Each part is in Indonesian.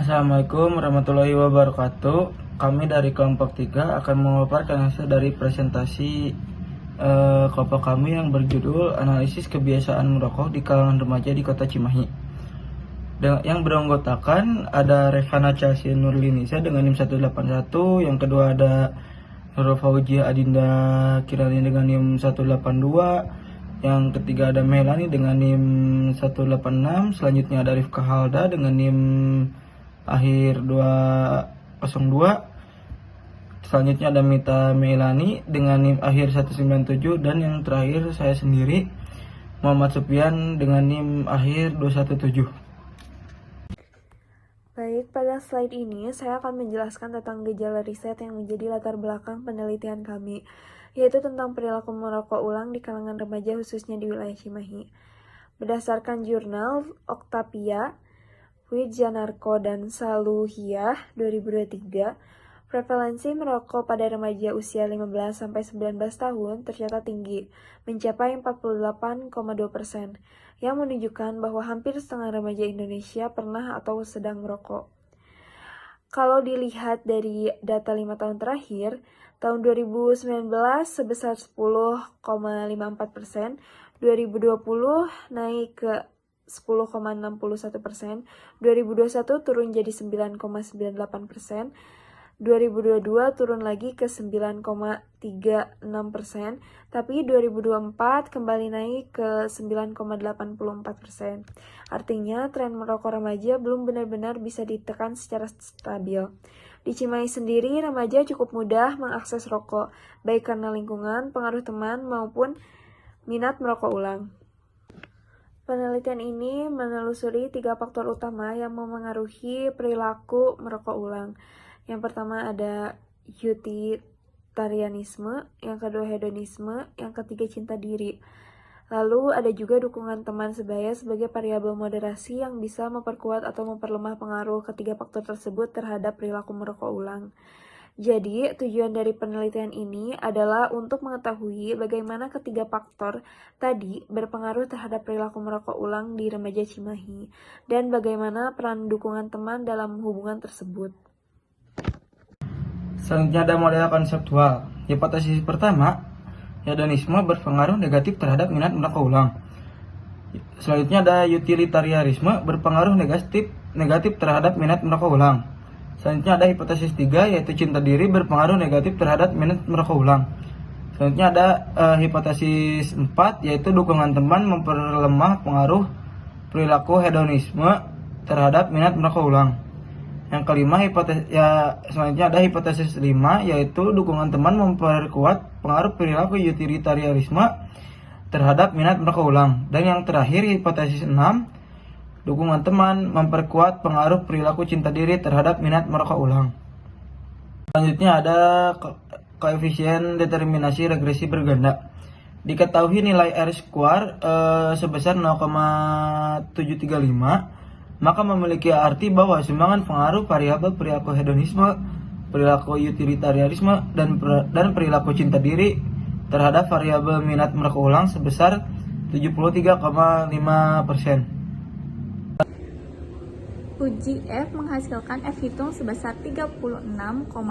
Assalamualaikum warahmatullahi wabarakatuh. Kami dari kelompok 3 akan memaparkan hasil dari presentasi kelompok kami yang berjudul Analisis Kebiasaan Merokok di Kalangan Remaja di Kota Cimahi. Yang beranggotakan ada Revana Chelsea Nurlinisa dengan NIM 181, yang kedua ada Nurul Fauzia Adinda Kirani dengan NIM 182, yang ketiga ada Melani dengan NIM 186, selanjutnya ada Rifka Halda dengan NIM akhir 202, selanjutnya ada Mita Melani dengan NIM akhir 197, dan yang terakhir saya sendiri Muhammad Supian dengan NIM akhir 217. Baik, pada slide ini saya akan menjelaskan tentang gejala riset yang menjadi latar belakang penelitian kami, yaitu tentang perilaku merokok ulang di kalangan remaja khususnya di wilayah Cimahi. Berdasarkan jurnal Octapia, Wijanarko dan Saluhiyah 2023, prevalensi merokok pada remaja usia 15-19 tahun tercatat tinggi, mencapai 48,2%, yang menunjukkan bahwa hampir setengah remaja Indonesia pernah atau sedang merokok. Kalau dilihat dari data 5 tahun terakhir, tahun 2019 sebesar 10,54%, 2020 naik ke 10,61%, 2021 turun jadi 9,98%, 2022 turun lagi ke 9,36%, tapi 2024 kembali naik ke 9,84%. Artinya, tren merokok remaja belum benar-benar bisa ditekan secara stabil. Di Cimahi sendiri, remaja cukup mudah mengakses rokok, baik karena lingkungan, pengaruh teman, maupun minat merokok ulang. Penelitian ini menelusuri 3 faktor utama yang memengaruhi perilaku merokok ulang. Yang pertama ada utilitarianisme, yang kedua hedonisme, yang ketiga cinta diri. Lalu ada juga dukungan teman sebaya sebagai variabel moderasi yang bisa memperkuat atau memperlemah pengaruh ketiga faktor tersebut terhadap perilaku merokok ulang. Jadi, tujuan dari penelitian ini adalah untuk mengetahui bagaimana ketiga faktor tadi berpengaruh terhadap perilaku merokok ulang di remaja Cimahi, dan bagaimana peran dukungan teman dalam hubungan tersebut. Selanjutnya ada model konseptual. Hipotesis pertama, hedonisme berpengaruh negatif terhadap minat merokok ulang. Selanjutnya ada utilitarianisme berpengaruh negatif terhadap minat merokok ulang. Selanjutnya ada hipotesis 3, yaitu cinta diri berpengaruh negatif terhadap minat merokok ulang. Selanjutnya ada hipotesis 4, yaitu dukungan teman memperlemah pengaruh perilaku hedonisme terhadap minat merokok ulang. Yang kelima, selanjutnya ada hipotesis 5, yaitu dukungan teman memperkuat pengaruh perilaku utilitarianisme terhadap minat merokok ulang. Dan yang terakhir, hipotesis 6, dukungan teman memperkuat pengaruh perilaku cinta diri terhadap minat merokok ulang. Selanjutnya ada koefisien determinasi regresi berganda. Diketahui nilai R-square sebesar 0,735, maka memiliki arti bahwa sumbangan pengaruh variabel perilaku hedonisme, perilaku utilitarianisme, dan perilaku cinta diri terhadap variabel minat merokok ulang sebesar 73,5%. Uji F menghasilkan F hitung sebesar 36,161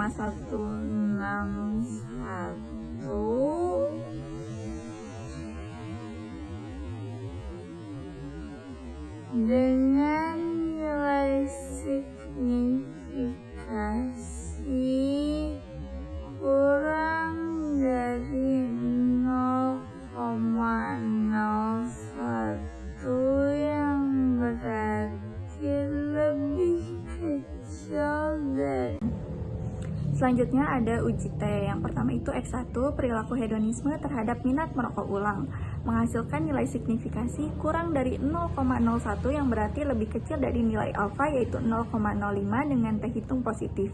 dengan nilai signifikasi kurang dari 0,01 yang berarti lebih kecil dari. Selanjutnya ada uji T. Yang pertama itu X1, perilaku hedonisme terhadap minat merokok ulang, menghasilkan nilai signifikasi kurang dari 0,01 yang berarti lebih kecil dari nilai alfa, yaitu 0,05 dengan T hitung positif.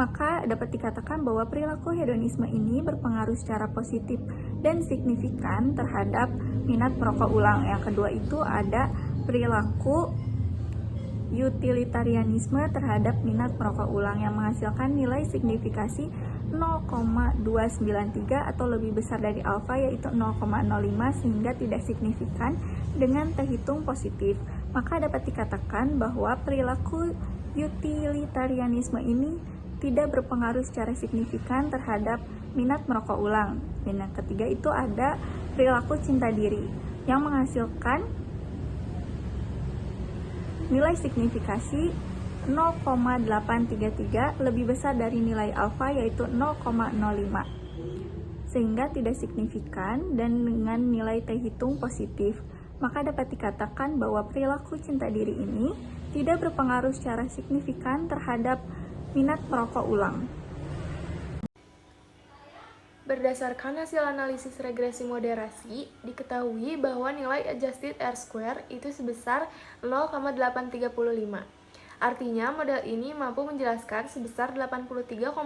Maka dapat dikatakan bahwa perilaku hedonisme ini berpengaruh secara positif dan signifikan terhadap minat merokok ulang. Yang kedua itu ada perilaku utilitarianisme terhadap minat merokok ulang yang menghasilkan nilai signifikasi 0,293 atau lebih besar dari alfa, yaitu 0,05, sehingga tidak signifikan dengan T hitung positif. Maka dapat dikatakan bahwa perilaku Utilitarianisme ini tidak berpengaruh secara signifikan terhadap minat merokok ulang. Dan yang ketiga itu ada perilaku cinta diri yang menghasilkan nilai signifikasi 0,833 lebih besar dari nilai alfa yaitu 0,05 sehingga tidak signifikan dan dengan nilai T hitung positif. Maka dapat dikatakan bahwa perilaku cinta diri ini tidak berpengaruh secara signifikan terhadap minat merokok ulang. Berdasarkan hasil analisis regresi moderasi, diketahui bahwa nilai adjusted R-square itu sebesar 0,835. Artinya, model ini mampu menjelaskan sebesar 83,5%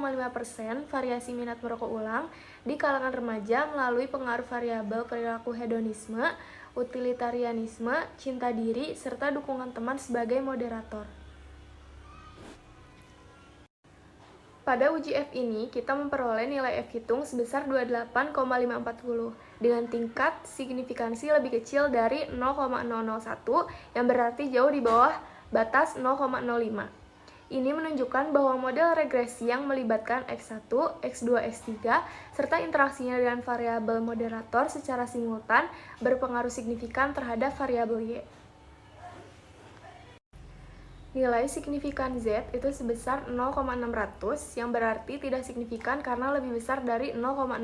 variasi minat merokok ulang di kalangan remaja melalui pengaruh variabel perilaku hedonisme, utilitarianisme, cinta diri, serta dukungan teman sebagai moderator. Pada uji F ini, kita memperoleh nilai F hitung sebesar 28,540 dengan tingkat signifikansi lebih kecil dari 0,001 yang berarti jauh di bawah batas 0,05. Ini menunjukkan bahwa model regresi yang melibatkan X1, X2, X3, serta interaksinya dengan variabel moderator secara simultan berpengaruh signifikan terhadap variabel Y. Nilai signifikan Z itu sebesar 0,600 yang berarti tidak signifikan karena lebih besar dari 0,05.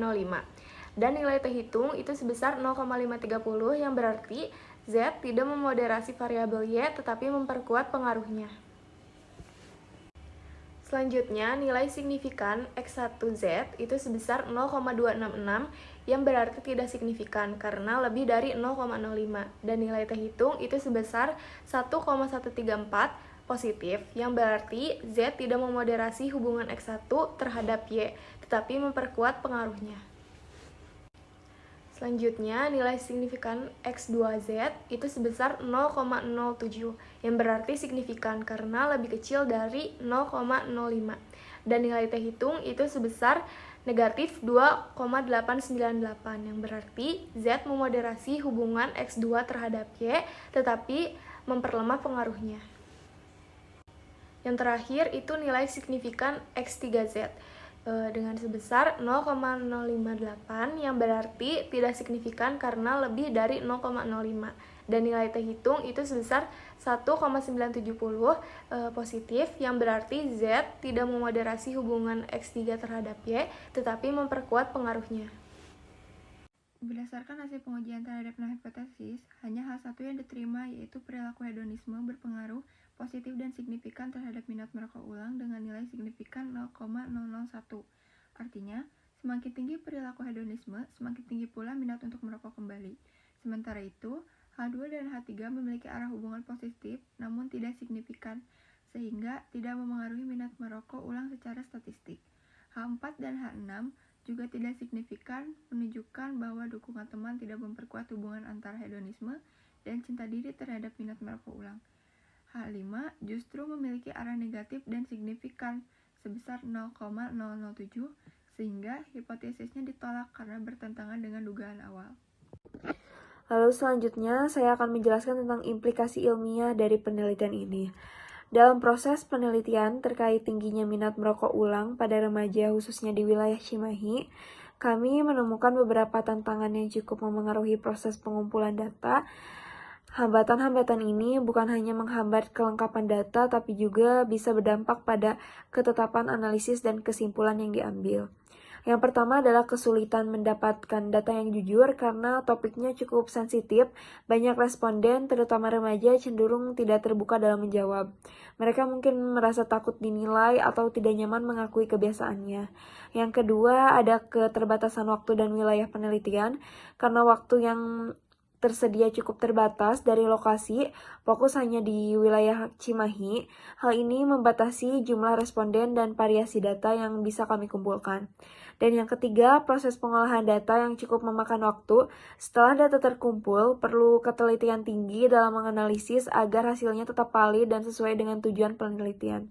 Dan nilai T hitung itu sebesar 0,530 yang berarti Z tidak memoderasi variabel Y tetapi memperkuat pengaruhnya. Selanjutnya, nilai signifikan X1Z itu sebesar 0,266 yang berarti tidak signifikan karena lebih dari 0,05 dan nilai T hitung itu sebesar 1,134 positif yang berarti Z tidak memoderasi hubungan X1 terhadap Y tetapi memperkuat pengaruhnya. Selanjutnya, nilai signifikan X2Z itu sebesar 0,07 yang berarti signifikan karena lebih kecil dari 0,05 dan nilai T hitung itu sebesar negatif 2,898 yang berarti Z memoderasi hubungan X2 terhadap Y tetapi memperlemah pengaruhnya. Yang terakhir itu nilai signifikan X3Z dengan sebesar 0,058 yang berarti tidak signifikan karena lebih dari 0,05 dan nilai T hitung itu sebesar 1,970 positif yang berarti Z tidak memoderasi hubungan X3 terhadap Y tetapi memperkuat pengaruhnya. Berdasarkan hasil pengujian terhadap hipotesis, hanya hal satu yang diterima yaitu perilaku hedonisme berpengaruh positif dan signifikan terhadap minat merokok ulang dengan nilai signifikan 0,001. Artinya, semakin tinggi perilaku hedonisme, semakin tinggi pula minat untuk merokok kembali. Sementara itu, H2 dan H3 memiliki arah hubungan positif namun tidak signifikan, sehingga tidak memengaruhi minat merokok ulang secara statistik. H4 dan H6 juga tidak signifikan, menunjukkan bahwa dukungan teman tidak memperkuat hubungan antara hedonisme dan cinta diri terhadap minat merokok ulang. H5 justru memiliki arah negatif dan signifikan sebesar 0,007 sehingga hipotesisnya ditolak karena bertentangan dengan dugaan awal. Lalu selanjutnya saya akan menjelaskan tentang implikasi ilmiah dari penelitian ini. Dalam proses penelitian terkait tingginya minat merokok ulang pada remaja khususnya di wilayah Cimahi, kami menemukan beberapa tantangan yang cukup memengaruhi proses pengumpulan data. Hambatan-hambatan ini bukan hanya menghambat kelengkapan data, tapi juga bisa berdampak pada ketetapan analisis dan kesimpulan yang diambil. Yang pertama adalah kesulitan mendapatkan data yang jujur karena topiknya cukup sensitif. Banyak responden, terutama remaja, cenderung tidak terbuka dalam menjawab. Mereka mungkin merasa takut dinilai atau tidak nyaman mengakui kebiasaannya. Yang kedua ada keterbatasan waktu dan wilayah penelitian karena waktu yang tersedia cukup terbatas dari lokasi, fokus hanya di wilayah Cimahi. Hal ini membatasi jumlah responden dan variasi data yang bisa kami kumpulkan. Dan yang ketiga, proses pengolahan data yang cukup memakan waktu. Setelah data terkumpul, perlu ketelitian tinggi dalam menganalisis agar hasilnya tetap valid dan sesuai dengan tujuan penelitian.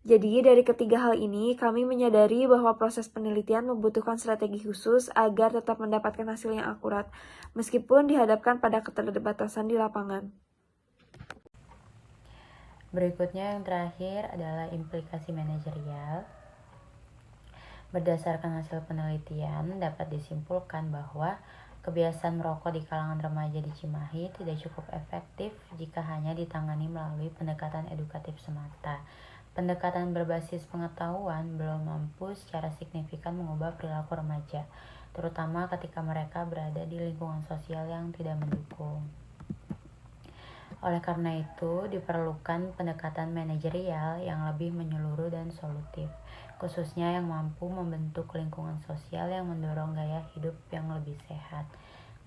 Jadi, dari ketiga hal ini, kami menyadari bahwa proses penelitian membutuhkan strategi khusus agar tetap mendapatkan hasil yang akurat, meskipun dihadapkan pada keterbatasan di lapangan. Berikutnya yang terakhir adalah implikasi manajerial. Berdasarkan hasil penelitian, dapat disimpulkan bahwa kebiasaan merokok di kalangan remaja di Cimahi tidak cukup efektif jika hanya ditangani melalui pendekatan edukatif semata. Pendekatan berbasis pengetahuan belum mampu secara signifikan mengubah perilaku remaja, terutama ketika mereka berada di lingkungan sosial yang tidak mendukung. Oleh karena itu, diperlukan pendekatan manajerial yang lebih menyeluruh dan solutif, khususnya yang mampu membentuk lingkungan sosial yang mendorong gaya hidup yang lebih sehat.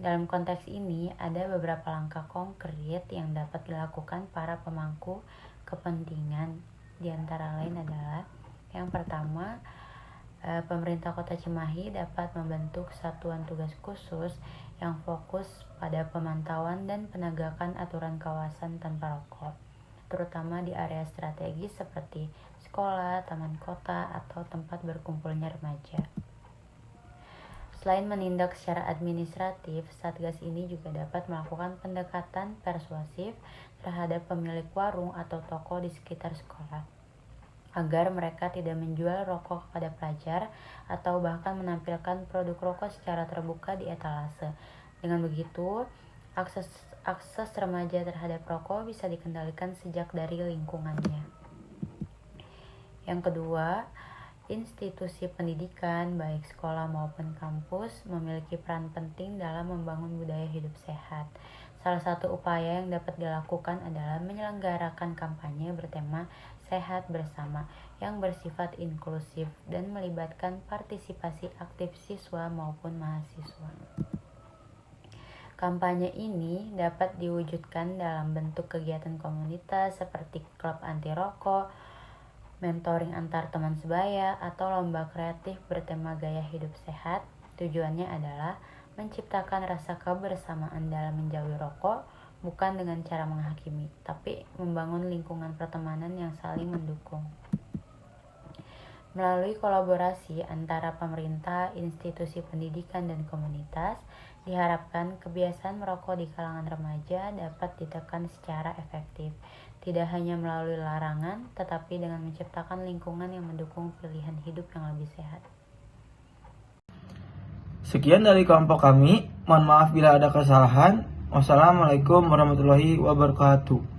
Dalam konteks ini, ada beberapa langkah konkret yang dapat dilakukan para pemangku kepentingan. Di antara lain adalah, yang pertama, pemerintah Kota Cimahi dapat membentuk satuan tugas khusus yang fokus pada pemantauan dan penegakan aturan kawasan tanpa rokok, terutama di area strategis seperti sekolah, taman kota, atau tempat berkumpulnya remaja. Selain menindak secara administratif, Satgas ini juga dapat melakukan pendekatan persuasif terhadap pemilik warung atau toko di sekitar sekolah, agar mereka tidak menjual rokok kepada pelajar atau bahkan menampilkan produk rokok secara terbuka di etalase. Dengan begitu, akses remaja terhadap rokok bisa dikendalikan sejak dari lingkungannya. Yang kedua, institusi pendidikan, baik sekolah maupun kampus, memiliki peran penting dalam membangun budaya hidup sehat. Salah satu upaya yang dapat dilakukan adalah menyelenggarakan kampanye bertema Sehat Bersama yang bersifat inklusif dan melibatkan partisipasi aktif siswa maupun mahasiswa. Kampanye ini dapat diwujudkan dalam bentuk kegiatan komunitas seperti klub anti rokok, mentoring antar teman sebaya, atau lomba kreatif bertema gaya hidup sehat. Tujuannya adalah menciptakan rasa kebersamaan dalam menjauhi rokok, bukan dengan cara menghakimi, tapi membangun lingkungan pertemanan yang saling mendukung. Melalui kolaborasi antara pemerintah, institusi pendidikan, dan komunitas, diharapkan kebiasaan merokok di kalangan remaja dapat ditekan secara efektif, tidak hanya melalui larangan, tetapi dengan menciptakan lingkungan yang mendukung pilihan hidup yang lebih sehat. Sekian dari kelompok kami. Mohon maaf bila ada kesalahan. Wassalamualaikum warahmatullahi wabarakatuh.